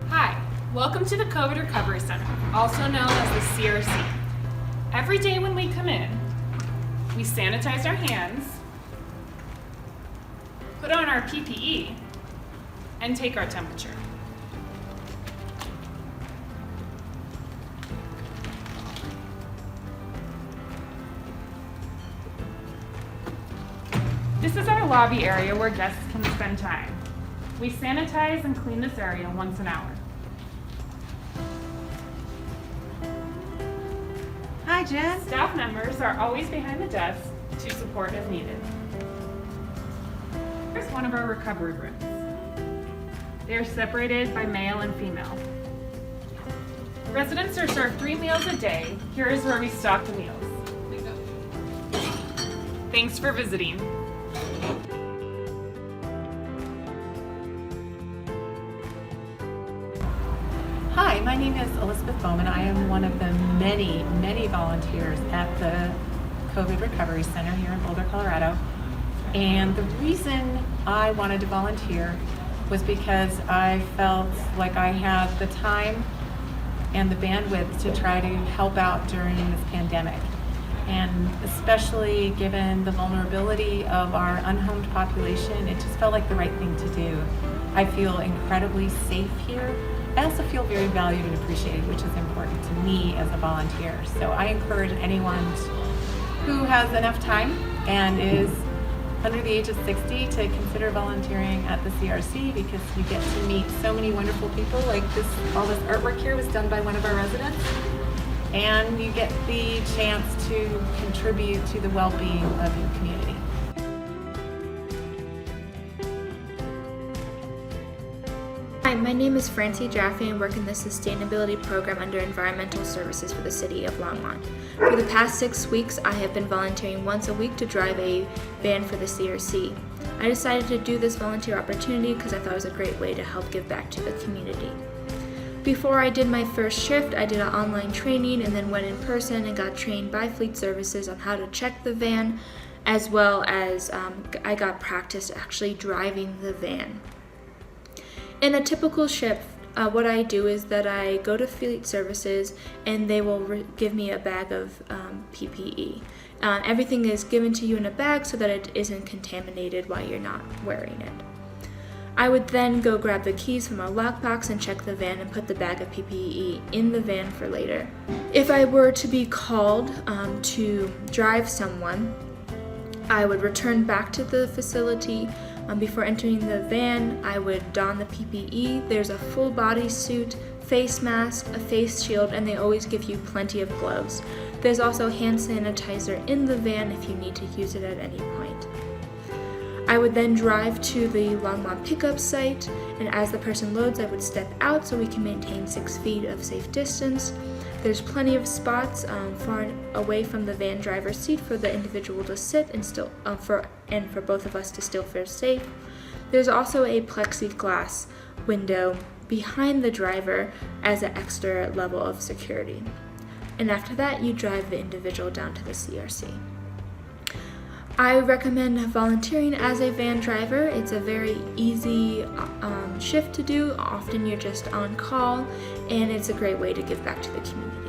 Hi, welcome to the COVID Recovery Center, also known as the CRC. Every day when we come in, we sanitize our hands, put on our PPE, and take our temperature. This is our lobby area where guests can spend time. We sanitize and clean this area once an hour. Hi, Jen. Staff members are always behind the desk to support as needed. Here's one of our recovery rooms. They are separated by male and female. Residents are served 3 meals a day. Here is where we stock the meals. Thanks for visiting. Hi, my name is Elizabeth Bowman. I am one of the many volunteers at the COVID Recovery Center here in Boulder, Colorado. And the reason I wanted to volunteer was because I felt like I had the time and the bandwidth to try to help out during this pandemic. And especially given the vulnerability of our unhomed population, it just felt like the right thing to do. I feel incredibly safe here. I also feel very valued and appreciated, which is important to me as a volunteer. So I encourage anyone who has enough time and is under the age of 60 to consider volunteering at the CRC, because you get to meet so many wonderful people. Like all this artwork here was done by one of our residents, and you get the chance to contribute to the well-being of your community. Hi, my name is Francie, Jaffe, and work in the Sustainability Program under Environmental Services for the City of Longmont. For the past 6 weeks, I have been volunteering once a week to drive a van for the CRC. I decided to do this volunteer opportunity because I thought it was a great way to help give back to the community. Before I did my first shift, I did an online training and then went in person and got trained by Fleet Services on how to check the van, as well as I got practice actually driving the van. In a typical shift, what I do is that I go to Fleet Services and they will give me a bag of PPE. Everything is given to you in a bag so that it isn't contaminated while you're not wearing it. I would then go grab the keys from our lockbox and check the van and put the bag of PPE in the van for later. If I were to be called to drive someone, I would return back to the facility. Before entering the van, I would don the PPE. There's a full body suit, face mask, a face shield, and they always give you plenty of gloves. There's also hand sanitizer in the van if you need to use it at any point. I would then drive to the Longmont pickup site, and as the person loads, I would step out so we can maintain 6 feet of safe distance. There's plenty of spots far away from the van driver's seat for the individual to sit and still for both of us to still feel safe. There's also a plexiglass window behind the driver as an extra level of security. And after that, you drive the individual down to the CRC. I recommend volunteering as a van driver. It's a very easy shift to do. Often you're just on call, and it's a great way to give back to the community.